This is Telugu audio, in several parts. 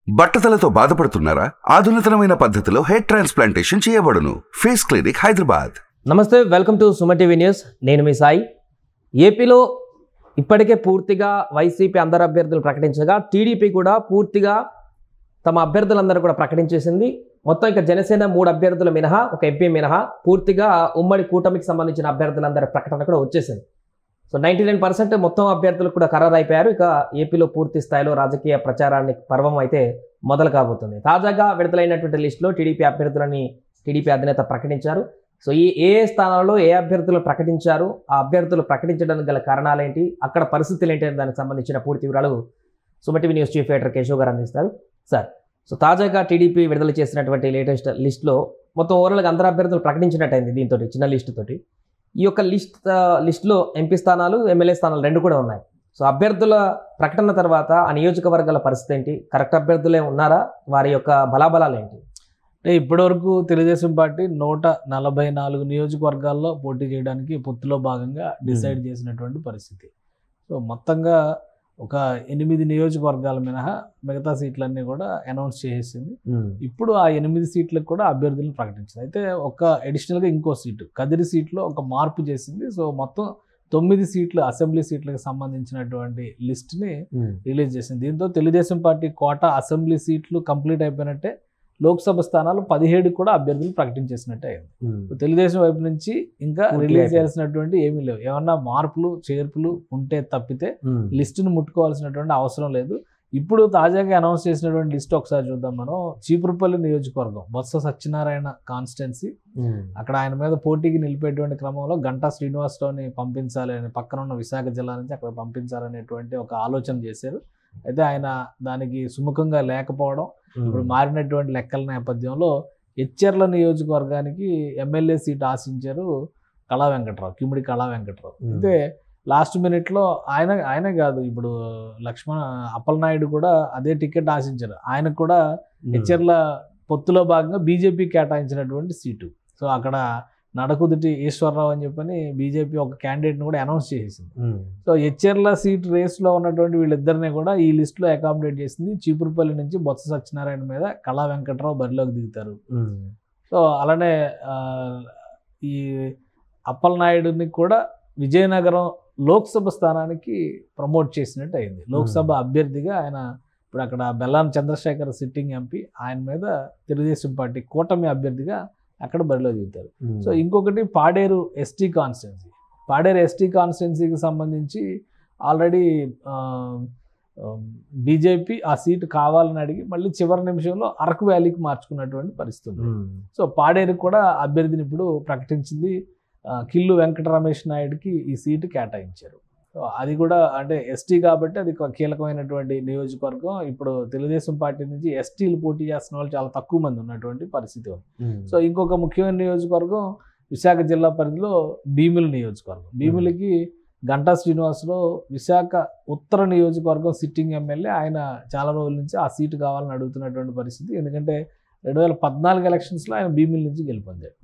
బట్టతలతో బాధపడుతున్నారా? ఆధునితనమైన పద్ధతిలో హెయిర్ ట్రాన్స్ప్లాంటేషన్ చేయబడును. Face clinic, Hyderabad. నమస్తే, welcome to Suma TV news. నేను మీ సాయి. ఏపీలో ఇప్పటికే పూర్తిగా వైసీపీ అందరు అభ్యర్థులు ప్రకటించగా టీడీపీ కూడా పూర్తిగా తమ అభ్యర్థులందరూ కూడా ప్రకటించేసింది. మొత్తం ఇక జనసేన 3 అభ్యర్థులు మినహా, ఒక ఎంపీ మినహా పూర్తిగా ఉమ్మడి కూటమికి సంబంధించిన అభ్యర్థులందరి ప్రకటన కూడా వచ్చేసింది. సో 99% మొత్తం అభ్యర్థులు కూడా ఖరారు అయిపోయారు. ఇక ఏపీలో పూర్తి స్థాయిలో రాజకీయ ప్రచారాన్ని పర్వం అయితే మొదలు కాబోతుంది. తాజాగా విడుదలైనటువంటి లిస్టులో టీడీపీ అభ్యర్థులని టీడీపీ అధినేత ప్రకటించారు. సో ఏ స్థానాల్లో ఏ అభ్యర్థులు ప్రకటించారు, ఆ అభ్యర్థులు ప్రకటించడానికి గల కారణాలు ఏంటి, అక్కడ పరిస్థితులు ఏంటి, దానికి సంబంధించిన పూర్తి వివరాలు Suma TV news chief editor Keshav గారు అందిస్తారు. సార్, సో తాజాగా టీడీపీ విడుదల చేసినటువంటి లేటెస్ట్ లిస్టులో మొత్తం ఓవరాల్గా అందరు అభ్యర్థులు ప్రకటించినట్టయింది. దీంతో చిన్న లిస్టు తోటి ఈ యొక్క లిస్టులో ఎంపీ స్థానాలు, ఎమ్మెల్యే స్థానాలు 2 కూడా ఉన్నాయి. సో అభ్యర్థుల ప్రకటన తర్వాత ఆ నియోజకవర్గాల పరిస్థితి ఏంటి, కరెక్ట్ అభ్యర్థులే ఉన్నారా, వారి యొక్క బలాబలాలు ఏంటి? అంటే ఇప్పటివరకు తెలుగుదేశం పార్టీ 144 నియోజకవర్గాల్లో పోటీ చేయడానికి పొత్తులో భాగంగా డిసైడ్ చేసినటువంటి పరిస్థితి. సో మొత్తంగా ఒక 8 నియోజకవర్గాల మినహా మిగతా సీట్లన్నీ కూడా అనౌన్స్ చేసేసింది. ఇప్పుడు ఆ 8 సీట్లకు కూడా అభ్యర్థులను ప్రకటించింది. అయితే ఒక అడిషనల్గా ఇంకో సీటు కదిరి సీట్లో ఒక మార్పు చేసింది. సో మొత్తం 9 సీట్లు అసెంబ్లీ సీట్లకు సంబంధించినటువంటి లిస్ట్ని రిలీజ్ చేసింది. దీంతో తెలుగుదేశం పార్టీ కోటా అసెంబ్లీ సీట్లు కంప్లీట్ అయిపోయినట్టే. లోక్సభ స్థానాలు 17 కూడా అభ్యర్థులు ప్రకటించేసినట్టే అయింది. తెలుగుదేశం వైపు నుంచి ఇంకా రిలీజ్ చేయాల్సినటువంటి ఏమీ లేవు. ఏమన్నా మార్పులు చేర్పులు ఉంటే తప్పితే లిస్టును ముట్టుకోవాల్సినటువంటి అవసరం లేదు. ఇప్పుడు తాజాగా అనౌన్స్ చేసినటువంటి లిస్ట్ ఒకసారి చూద్దాం మనం. చీపురుపల్లి నియోజకవర్గం, బొత్స సత్యనారాయణ కాన్స్టిట్యున్సీ. అక్కడ ఆయన మీద పోటీకి నిలిపేటువంటి క్రమంలో గంటా శ్రీనివాసరావుని పంపించాలి అని, పక్కన ఉన్న విశాఖ జిల్లా నుంచి అక్కడ పంపించాలనేటువంటి ఒక ఆలోచన చేశారు. అయితే ఆయన దానికి సుముఖంగా లేకపోవడం, ఇప్పుడు మారినటువంటి లెక్కల నేపథ్యంలో ఎచ్చెర్ల నియోజకవర్గానికి ఎమ్మెల్యే సీట్ ఆశించారు కళా వెంకట్రావు, కిమిడి కళా వెంకట్రావు. అయితే లాస్ట్ మినిట్లో ఆయనే కాదు, ఇప్పుడు అప్పలనాయుడు కూడా అదే టికెట్ ఆశించారు. ఆయనకు కూడా ఎచ్చెర్ల పొత్తులో భాగంగా బీజేపీ కేటాయించినటువంటి సీటు. సో అక్కడ నడకుదుటి ఈశ్వరరావు అని చెప్పని బీజేపీ ఒక క్యాండిడేట్ని కూడా అనౌన్స్ చేసేసింది. సో ఎచ్చెర్ల సీట్ రేస్లో ఉన్నటువంటి వీళ్ళిద్దరిని కూడా ఈ లిస్టులో అకామిడేట్ చేసింది. చీపురుపల్లి నుంచి బొత్స సత్యనారాయణ మీద కళా వెంకట్రావు బరిలోకి దిగుతారు. సో అలానే ఈ అప్పలనాయుడిని కూడా విజయనగరం లోక్సభ స్థానానికి ప్రమోట్ చేసినట్టు అయింది. లోక్సభ అభ్యర్థిగా ఆయన ఇప్పుడు అక్కడ బెల్లాం చంద్రశేఖర్ సిట్టింగ్ ఎంపీ, ఆయన మీద తెలుగుదేశం పార్టీ కూటమి అభ్యర్థిగా అక్కడ బరిలో దిగుతారు. సో ఇంకొకటి Paderu ST constituency. Paderu ST కాన్స్టిట్యున్సీకి సంబంధించి ఆల్రెడీ బీజేపీ ఆ సీటు కావాలని అడిగి మళ్ళీ చివరి నిమిషంలో అరకు వ్యాలీకి మార్చుకున్నటువంటి పరిస్థితి. సో పాడేరు కూడా అభ్యర్థిని ఇప్పుడు ప్రకటించింది. కిల్లు వెంకట రమేష్ నాయుడుకి ఈ సీటు కేటాయించారు. సో అది కూడా అంటే ఎస్టీ కాబట్టి అది కీలకమైనటువంటి నియోజకవర్గం. ఇప్పుడు తెలుగుదేశం పార్టీ నుంచి ఎస్టీలు పోటీ చేస్తున్న వాళ్ళు చాలా తక్కువ మంది ఉన్నటువంటి పరిస్థితి ఉంది. సో ఇంకొక ముఖ్యమైన నియోజకవర్గం విశాఖ జిల్లా పరిధిలో భీమిలి నియోజకవర్గం. భీమిలికి గంటా శ్రీనివాసరావు విశాఖ ఉత్తర నియోజకవర్గం సిట్టింగ్ ఎమ్మెల్యే. ఆయన చాలా రోజుల నుంచి ఆ సీటు కావాలని అడుగుతున్నటువంటి పరిస్థితి. ఎందుకంటే 2014 ఎలక్షన్స్లో ఆయన భీమిలి నుంచి గెలుపొందాడు.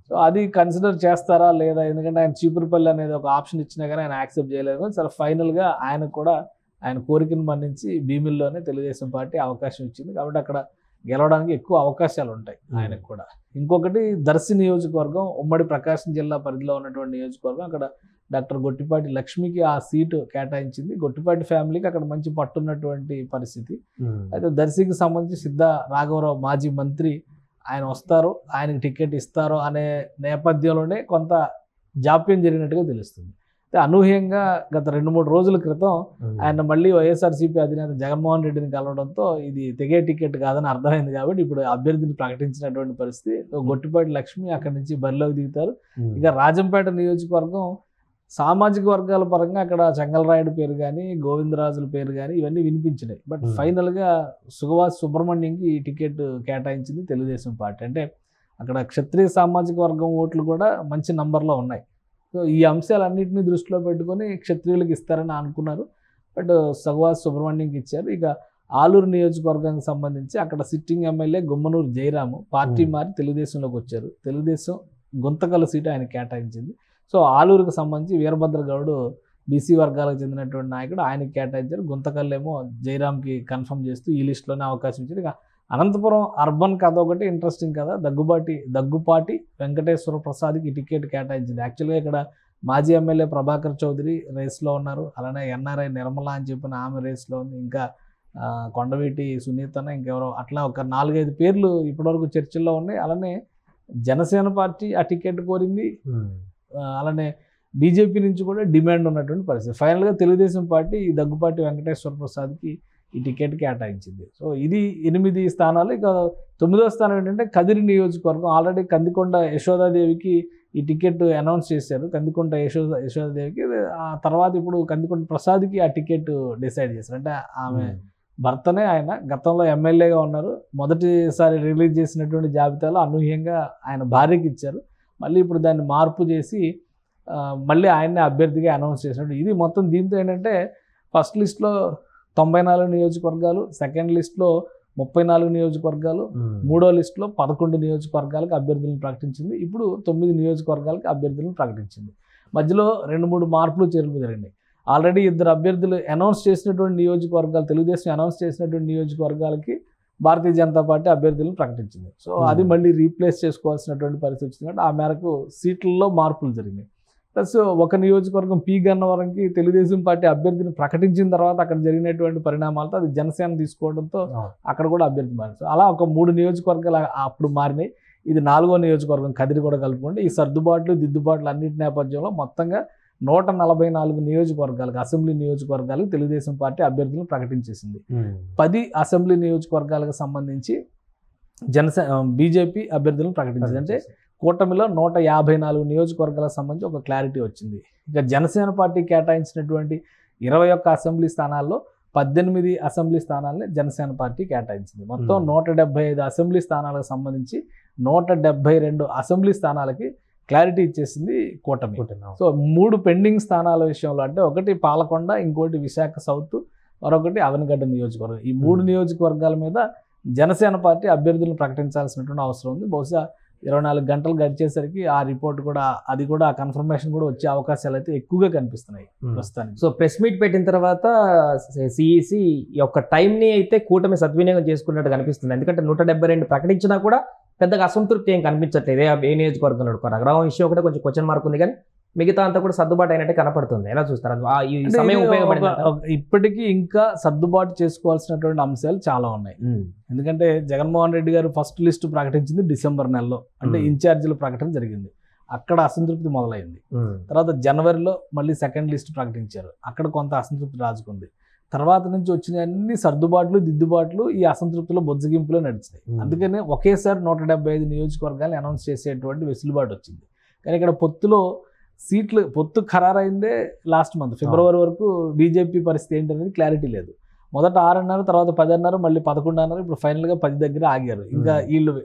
సో అది కన్సిడర్ చేస్తారా లేదా, ఎందుకంటే ఆయన చీపురుపల్లి అనేది ఒక ఆప్షన్ ఇచ్చినా కానీ ఆయన యాక్సెప్ట్ చేయలేదు. కానీ చాలా ఫైనల్గా ఆయన కూడా ఆయన కోరికను మన్నించి భీమిల్లోనే తెలుగుదేశం పార్టీ అవకాశం ఇచ్చింది. కాబట్టి అక్కడ గెలవడానికి ఎక్కువ అవకాశాలు ఉంటాయి ఆయనకు కూడా. ఇంకొకటి దర్శి నియోజకవర్గం, ఉమ్మడి ప్రకాశం జిల్లా పరిధిలో ఉన్నటువంటి నియోజకవర్గం. అక్కడ డాక్టర్ గొట్టిపాటి లక్ష్మికి ఆ సీటు కేటాయించింది. గొట్టిపాటి ఫ్యామిలీకి అక్కడ మంచి పట్టున్నటువంటి పరిస్థితి. అయితే దర్శికి సంబంధించి సిద్ధ రాఘవరావు మాజీ మంత్రి, ఆయన వస్తారు, ఆయనకి టికెట్ ఇస్తారు అనే నేపథ్యంలోనే కొంత జాప్యం జరిగినట్టుగా తెలుస్తుంది. అయితే అనూహ్యంగా గత 2-3 రోజుల క్రితం ఆయన మళ్ళీ వైఎస్ఆర్సీపీ అధినేత జగన్మోహన్ రెడ్డిని కలవడంతో ఇది తెగే టికెట్ కాదని అర్థమైంది. కాబట్టి ఇప్పుడు అభ్యర్థిని ప్రకటించినటువంటి పరిస్థితి. గొట్టిపాటి లక్ష్మి అక్కడి నుంచి బరిలోకి దిగుతారు. ఇక రాజంపేట నియోజకవర్గం సామాజిక వర్గాల పరంగా అక్కడ చెంగల్రాయుడు పేరు కానీ, గోవిందరాజుల పేరు కానీ ఇవన్నీ వినిపించినాయి. బట్ ఫైనల్గా సుగవాసి సుబ్రహ్మణ్యంకి ఈ టికెట్ కేటాయించింది తెలుగుదేశం పార్టీ. అంటే అక్కడ క్షత్రియ సామాజిక వర్గం ఓట్లు కూడా మంచి నంబర్లో ఉన్నాయి. సో ఈ అంశాలన్నింటినీ దృష్టిలో పెట్టుకొని క్షత్రియులకు ఇస్తారని అనుకున్నారు. బట్ సుగవాసి సుబ్రహ్మణ్యంకి ఇచ్చారు. ఇక ఆలూరు నియోజకవర్గానికి సంబంధించి అక్కడ sitting MLA Gummanuru Jayaramu party మారి తెలుగుదేశంలోకి వచ్చారు. తెలుగుదేశం గుంతకల్ సీటు ఆయన కేటాయించింది. సో ఆలూరుకు సంబంధించి వీరభద్ర గౌడ్ బీసీ వర్గాలకు చెందినటువంటి నాయకుడు, ఆయనకి కేటాయించారు. గుంతకల్ ఏమో జయరామ్కి కన్ఫర్మ్ చేస్తూ ఈ లిస్టులోనే అవకాశం ఇచ్చారు. ఇక అనంతపురం అర్బన్ కథ ఒకటి ఇంట్రెస్టింగ్ కదా, దగ్గుపాటి వెంకటేశ్వర ప్రసాద్కి టికెట్ కేటాయించింది. యాక్చువల్గా ఇక్కడ మాజీ ఎమ్మెల్యే ప్రభాకర్ చౌదరి రేస్లో ఉన్నారు, అలానే ఎన్ఆర్ఐ నిర్మల అని చెప్పిన ఆమె రేస్లో ఉంది, ఇంకా కొండవీటి సునీతన, ఇంకెవరో అట్లా ఒక 4-5 పేర్లు ఇప్పటివరకు చర్చల్లో ఉన్నాయి. అలానే జనసేన పార్టీ ఆ టికెట్ కోరింది, అలానే బీజేపీ నుంచి కూడా డిమాండ్ ఉన్నటువంటి పరిస్థితి. ఫైనల్గా తెలుగుదేశం పార్టీ ఈ దగ్గుపాటి వెంకటేశ్వర ప్రసాద్కి ఈ టికెట్ కేటాయించింది. సో ఇది 8 స్థానాలు. ఇక 9వ స్థానం ఏంటంటే కదిరి నియోజకవర్గం. ఆల్రెడీ కందికొండ యశోదాదేవికి ఈ టికెట్ అనౌన్స్ చేశారు. కందికొండ యశోదాదేవికి, ఆ తర్వాత ఇప్పుడు కందికొండ ప్రసాద్కి ఆ టికెట్ డిసైడ్ చేశారు. అంటే ఆమె భర్తనే ఆయన గతంలో ఎమ్మెల్యేగా ఉన్నారు, మొదటిసారి రిలీజ్ చేసినటువంటి జాబితాలో అనూహ్యంగా ఆయన భార్యకి ఇచ్చారు. మళ్ళీ ఇప్పుడు దాన్ని మార్పు చేసి మళ్ళీ ఆయన్నే అభ్యర్థిగా అనౌన్స్ చేసినట్టు. ఇది మొత్తం దీంతో ఏంటంటే ఫస్ట్ లిస్ట్లో 94 నియోజకవర్గాలు, సెకండ్ లిస్ట్లో 34 నియోజకవర్గాలు, మూడో లిస్టులో 11 నియోజకవర్గాలకు అభ్యర్థులను ప్రకటించింది. ఇప్పుడు 9 నియోజకవర్గాలకు అభ్యర్థులను ప్రకటించింది. మధ్యలో 2-3 మార్పులు చేర్పులు జరిగినాయి. ఆల్రెడీ 2 అభ్యర్థులు అనౌన్స్ చేసినటువంటి నియోజకవర్గాలు, తెలుగుదేశం అనౌన్స్ చేసినటువంటి నియోజకవర్గాలకి భారతీయ జనతా పార్టీ అభ్యర్థులను ప్రకటించింది. సో అది మళ్ళీ రీప్లేస్ చేసుకోవాల్సినటువంటి పరిస్థితి వచ్చింది. కాబట్టి ఆ మేరకు సీట్లలో మార్పులు జరిగినాయి. ప్లస్ ఒక నియోజకవర్గం పి గన్నవరంకి తెలుగుదేశం పార్టీ అభ్యర్థిని ప్రకటించిన తర్వాత అక్కడ జరిగినటువంటి పరిణామాలతో అది జనసేన తీసుకోవడంతో అక్కడ కూడా అభ్యర్థి మారింది. అలా ఒక 3 నియోజకవర్గాలు అప్పుడు మారినాయి. ఇది 4వ నియోజకవర్గం కదిరి కూడా కలుపుకోండి. ఈ సర్దుబాట్లు దిద్దుబాట్లు అన్నింటి నేపథ్యంలో మొత్తంగా 144 నియోజకవర్గాలకు, అసెంబ్లీ నియోజకవర్గాలకు తెలుగుదేశం పార్టీ అభ్యర్థులను ప్రకటించేసింది. 10 అసెంబ్లీ నియోజకవర్గాలకు సంబంధించి బీజేపీ అభ్యర్థులను ప్రకటించింది. అంటే కూటమిలో 154 నియోజకవర్గాలకు సంబంధించి ఒక క్లారిటీ వచ్చింది. ఇక జనసేన పార్టీ కేటాయించినటువంటి 21 అసెంబ్లీ స్థానాల్లో 18 అసెంబ్లీ స్థానాలని జనసేన పార్టీ కేటాయించింది. మొత్తం 175 అసెంబ్లీ స్థానాలకు సంబంధించి 172 అసెంబ్లీ స్థానాలకి క్లారిటీ ఇచ్చేసింది కూటమి. సో 3 పెండింగ్ స్థానాల విషయంలో అంటే ఒకటి పాలకొండ, ఇంకోటి విశాఖ సౌత్, మరొకటి అవనగడ్డ నియోజకవర్గం. ఈ 3 నియోజకవర్గాల మీద జనసేన పార్టీ అభ్యర్థులను ప్రకటించాల్సినటువంటి అవసరం ఉంది. బహుశా 24 గంటలు గడిచేసరికి ఆ రిపోర్ట్ కూడా ఆ కన్ఫర్మేషన్ కూడా వచ్చే అవకాశాలు అయితే ఎక్కువగా కనిపిస్తున్నాయి ప్రస్తుతానికి. సో ప్రెస్ మీట్ పెట్టిన తర్వాత సిఈసి యొక్క టైంని అయితే కూటమి సద్వినియోగం చేసుకున్నట్టు కనిపిస్తుంది. ఎందుకంటే 172 ప్రకటించినా కూడా పెద్దగా అసంతృప్తి ఏం కనిపించట్లేదు. ఏ నియోజకవర్గంలో రఘురామ విషయం ఒకటే కొంచెం క్వశ్చన్ మార్క్ ఉంది, కానీ మిగతా అంతా కూడా సర్దుబాటు అయినట్టే కనపడుతుంది. ఎలా చూస్తారు? ఈ సమయం ఉపయోగపడింది. ఇప్పటికీ ఇంకా సర్దుబాటు చేసుకోవాల్సినటువంటి అంశాలు చాలా ఉన్నాయి. ఎందుకంటే జగన్మోహన్ రెడ్డి గారు ఫస్ట్ లిస్టు ప్రకటించింది డిసెంబర్ నెలలో, అంటే ఇన్ఛార్జీల ప్రకటన జరిగింది, అక్కడ అసంతృప్తి మొదలైంది. తర్వాత జనవరిలో మళ్ళీ సెకండ్ లిస్ట్ ప్రకటించారు, అక్కడ కొంత అసంతృప్తి రాజుకుంది. తర్వాత నుంచి వచ్చిన అన్ని సర్దుబాట్లు దిద్దుబాట్లు ఈ అసంతృప్తిలో బొజ్జగింపులో నడిచినాయి. అందుకనే ఒకేసారి 175 నియోజకవర్గాలు అనౌన్స్ చేసేటువంటి వెసులుబాటు వచ్చింది. కానీ ఇక్కడ పొత్తు ఖరారైందే లాస్ట్ మంత్ ఫిబ్రవరి వరకు. బీజేపీ పరిస్థితి ఏంటనేది క్లారిటీ లేదు. మొదట 6 అన్నారు, తర్వాత 10 అన్నారు, మళ్ళీ 11 అన్నారు, ఇప్పుడు ఫైనల్గా 10 దగ్గర ఆగారు. ఇంకా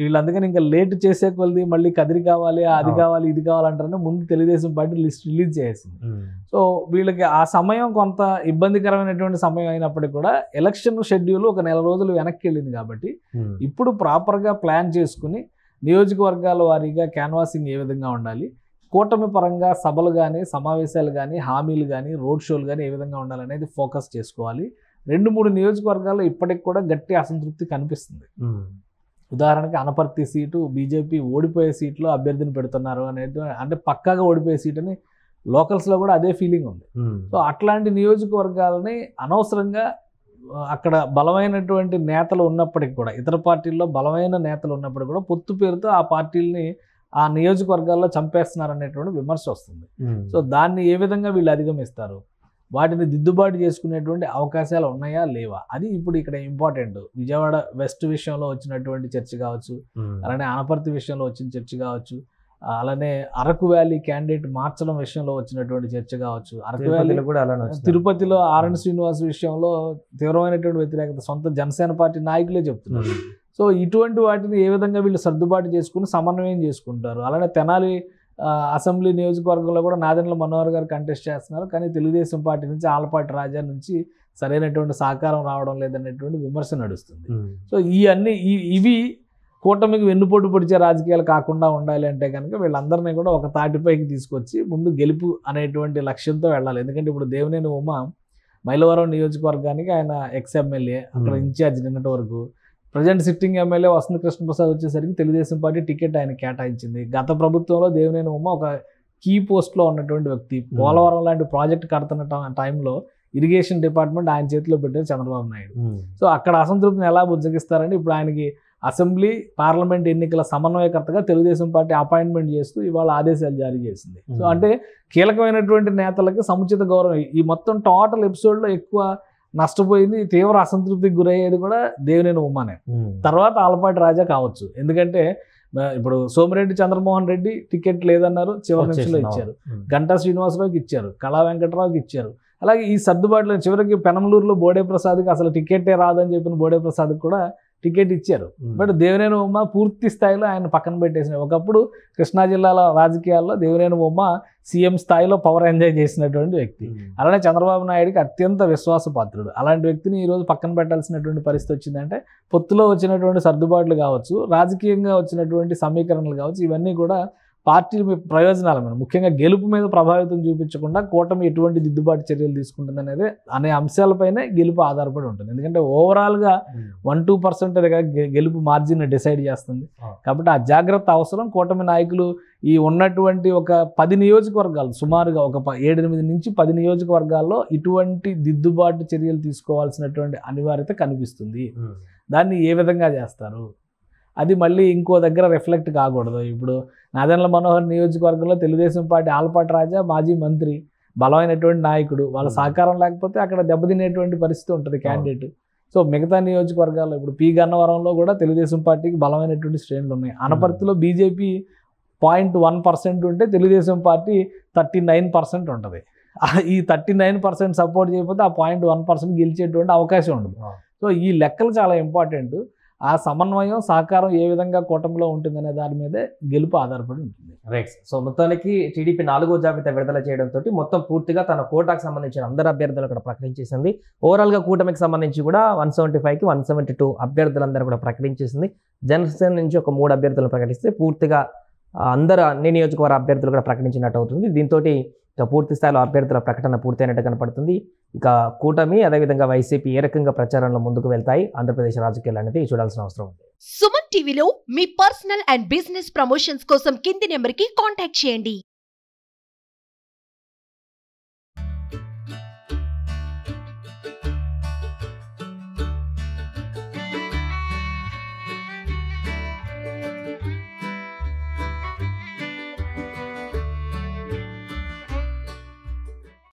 వీళ్ళు అందుకని ఇంకా లేట్ చేసే కొలది మళ్ళీ కదిరి కావాలి, అది కావాలి, ఇది కావాలంటారని ముందు తెలుగుదేశం పార్టీ లిస్ట్ రిలీజ్ చేసింది. సో వీళ్ళకి ఆ సమయం కొంత ఇబ్బందికరమైనటువంటి సమయం అయినప్పటికీ కూడా ఎలక్షన్ షెడ్యూల్ ఒక 4 రోజులు వెనక్కి వెళ్ళింది. కాబట్టి ఇప్పుడు ప్రాపర్గా ప్లాన్ చేసుకుని నియోజకవర్గాల వారీగా క్యాన్వాసింగ్ ఏ విధంగా ఉండాలి, కూటమి పరంగా సభలు కానీ, సమావేశాలు కానీ, హామీలు కానీ, రోడ్ షోలు కానీ ఏ విధంగా ఉండాలనేది ఫోకస్ చేసుకోవాలి. 2-3 నియోజకవర్గాల్లో ఇప్పటికి కూడా గట్టి అసంతృప్తి కనిపిస్తుంది. ఉదాహరణకి అనపర్తి సీటు బీజేపీ ఓడిపోయే సీట్లో అభ్యర్థిని పెడుతున్నారు అనేది, అంటే పక్కాగా ఓడిపోయే సీట్ అని లోకల్స్లో కూడా అదే ఫీలింగ్ ఉంది. సో అట్లాంటి నియోజకవర్గాలని అనవసరంగా అక్కడ బలమైనటువంటి నేతలు ఉన్నప్పటికీ కూడా, ఇతర పార్టీల్లో బలమైన నేతలు ఉన్నప్పటికీ కూడా పొత్తు పేరుతో ఆ పార్టీలని ఆ నియోజకవర్గాల్లో చంపేస్తున్నారు అనేటువంటి విమర్శ వస్తుంది. సో దాన్ని ఏ విధంగా వీళ్ళు అధిగమిస్తారు, వాటిని దిద్దుబాటు చేసుకునేటువంటి అవకాశాలు ఉన్నాయా లేవా, అది ఇప్పుడు ఇక్కడ ఇంపార్టెంట్. విజయవాడ వెస్ట్ విషయంలో వచ్చినటువంటి చర్చ కావచ్చు, అలానే అనపర్తి విషయంలో వచ్చిన చర్చ కావచ్చు, అలానే అరకు వ్యాలీ క్యాండిడేట్ మార్చడం విషయంలో వచ్చినటువంటి చర్చ కావచ్చు, అరకు వ్యాలీ కూడా తిరుపతిలో ఆర్ఎన్ శ్రీనివాస్ విషయంలో తీవ్రమైనటువంటి వ్యతిరేకత సొంత జనసేన పార్టీ నాయకులే చెప్తున్నారు. సో ఇటువంటి వాటిని ఏ విధంగా వీళ్ళు సర్దుబాటు చేసుకుని సమన్వయం చేసుకుంటారు. అలానే తెనాలి అసెంబ్లీ నియోజకవర్గంలో కూడా నాదెండ్ల మనోహర్ గారు కంటెస్ట్ చేస్తున్నారు, కానీ తెలుగుదేశం పార్టీ నుంచి ఆలపాటి రాజా నుంచి సరైనటువంటి సహకారం రావడం లేదనేటువంటి విమర్శ నడుస్తుంది. సో ఇవి కూటమికి వెన్నుపోటు పొడిచే రాజకీయాలు కాకుండా ఉండాలి అంటే కనుక వీళ్ళందరినీ కూడా ఒక తాటిపైకి తీసుకొచ్చి ముందు గెలుపు అనేటువంటి లక్ష్యంతో వెళ్ళాలి. ఎందుకంటే ఇప్పుడు దేవినేని ఉమ మైలవరం నియోజకవర్గానికి ఆయన ఎమ్మెల్యే, అక్కడ ఇన్ఛార్జ్ నిన్నటి వరకు. ప్రజెంట్ సిట్టింగ్ ఎమ్మెల్యే వసంత కృష్ణప్రసాద్ వచ్చేసరికి తెలుగుదేశం పార్టీ టికెట్ ఆయన కేటాయించింది. గత ప్రభుత్వంలో దేవినేని ఉమ ఒక కీ పోస్ట్లో ఉన్నటువంటి వ్యక్తి. పోలవరం లాంటి ప్రాజెక్ట్ కడుతున్న టైంలో ఇరిగేషన్ డిపార్ట్మెంట్ ఆయన చేతిలో పెట్టారు చంద్రబాబు నాయుడు. సో అక్కడ అసంతృప్తిని ఎలా బుజ్జగిస్తారంటే ఇప్పుడు ఆయనకి అసెంబ్లీ పార్లమెంట్ ఎన్నికల సమన్వయకర్తగా తెలుగుదేశం పార్టీ అపాయింట్మెంట్ చేస్తూ ఇవాళ ఆదేశాలు జారీ చేసింది. సో అంటే కీలకమైనటువంటి నేతలకి సముచిత గౌరవం. ఈ మొత్తం టోటల్ ఎపిసోడ్లో ఎక్కువ నష్టపోయింది, తీవ్ర అసంతృప్తికి గురయ్యేది కూడా దేవినేని ఉమానే. తర్వాత ఆలపాటి రాజా కావచ్చు. ఎందుకంటే ఇప్పుడు సోమిరెడ్డి చంద్రమోహన్ రెడ్డి టికెట్ లేదన్నారు, చివరి నిమిషంలో ఇచ్చారు. గంటా శ్రీనివాసరావుకి ఇచ్చారు, కళా వెంకటరావుకి ఇచ్చారు. అలాగే ఈ సర్దుబాటులో చివరికి పెనంలూరులో బోడే ప్రసాద్కి అసలు టికెటే రాదని చెప్పిన బోడే ప్రసాద్కి కూడా టికెట్ ఇచ్చారు. బట్ దేవినేని ఉమ పూర్తి స్థాయిలో ఆయన పక్కన పెట్టేసినాయి. ఒకప్పుడు కృష్ణా జిల్లాల రాజకీయాల్లో దేవినేని ఉమ సీఎం స్థాయిలో పవర్ ఎంజాయ్ చేసినటువంటి వ్యక్తి. అలానే చంద్రబాబు నాయుడికి అత్యంత విశ్వాసపాత్రుడు. అలాంటి వ్యక్తిని ఈరోజు పక్కన పెట్టాల్సినటువంటి పరిస్థితి వచ్చిందంటే పొత్తులో వచ్చినటువంటి సర్దుబాట్లు కావచ్చు, రాజకీయంగా వచ్చినటువంటి సమీకరణలు కావచ్చు, ఇవన్నీ కూడా పార్టీ ప్రయోజనాల మీద, ముఖ్యంగా గెలుపు మీద ప్రభావితం చూపించకుండా కూటమి ఎటువంటి దిద్దుబాటు చర్యలు తీసుకుంటుంది అనేది అనే అంశాలపైనే గెలుపు ఆధారపడి ఉంటుంది. ఎందుకంటే ఓవరాల్గా 1-2% గెలుపు మార్జిన్ డిసైడ్ చేస్తుంది. కాబట్టి ఆ జాగ్రత్త అవసరం. కూటమి నాయకులు ఈ ఉన్నటువంటి ఒక 10 నియోజకవర్గాలు, సుమారుగా ఒక 7-8 నుంచి 10 నియోజకవర్గాల్లో ఇటువంటి దిద్దుబాటు చర్యలు తీసుకోవాల్సినటువంటి అనివార్యత కనిపిస్తుంది. దాన్ని ఏ విధంగా చేస్తారు, అది మళ్ళీ ఇంకో దగ్గర రిఫ్లెక్ట్ కాకూడదు. ఇప్పుడు నాదెండ్ల మనోహర్ నియోజకవర్గంలో తెలుగుదేశం పార్టీ ఆలపాటి రాజా మాజీ మంత్రి, బలమైనటువంటి నాయకుడు. వాళ్ళ సహకారం లేకపోతే అక్కడ దెబ్బతినేటువంటి పరిస్థితి ఉంటుంది క్యాండిడేట్. సో మిగతా నియోజకవర్గాల్లో ఇప్పుడు పి గన్నవరంలో కూడా తెలుగుదేశం పార్టీకి బలమైనటువంటి శ్రేణులు ఉన్నాయి. అనపర్తిలో బీజేపీ 0.1% ఉంటే తెలుగుదేశం పార్టీ 39% ఉంటుంది. ఈ 39% సపోర్ట్ చేయకపోతే ఆ 0.1% గెలిచేటువంటి అవకాశం ఉండదు. సో ఈ లెక్కలు చాలా ఇంపార్టెంట్. ఆ సమన్వయం, సహకారం ఏ విధంగా కూటమిలో ఉంటుందనే దాని మీదే గెలుపు ఆధారపడి ఉంటుంది. రైట్. సో మొత్తానికి టీడీపీ 4వ జాబితా విడుదల చేయడంతో మొత్తం పూర్తిగా తన కోటాకు సంబంధించిన అందరు అభ్యర్థులు కూడా ప్రకటించేసింది. ఓవరాల్గా కూటమికి సంబంధించి కూడా 175కి 172 అభ్యర్థులందరూ కూడా ప్రకటించేసింది. జనసేన నుంచి ఒక 3 అభ్యర్థులను ప్రకటిస్తే పూర్తిగా అన్ని నియోజకవర్గ అభ్యర్థులు కూడా ప్రకటించినట్టు అవుతుంది. దీంతో ఇక పూర్తి స్థాయిలో అభ్యర్థుల ప్రకటన పూర్తయినట్టు కనపడుతుంది. ఇక కూటమి అదేవిధంగా వైసీపీ ఏ రకంగా ప్రచారంలో ముందుకు వెళ్తాయి ఆంధ్రప్రదేశ్ రాజకీయాలు అనేది చూడాల్సిన అవసరం ఉంది. సుమన్ టీవీలో మీ పర్సనల్ అండ్ బిజినెస్ ప్రమోషన్స్ కోసం కింది నెంబర్కి కాంటాక్ట్ చేయండి.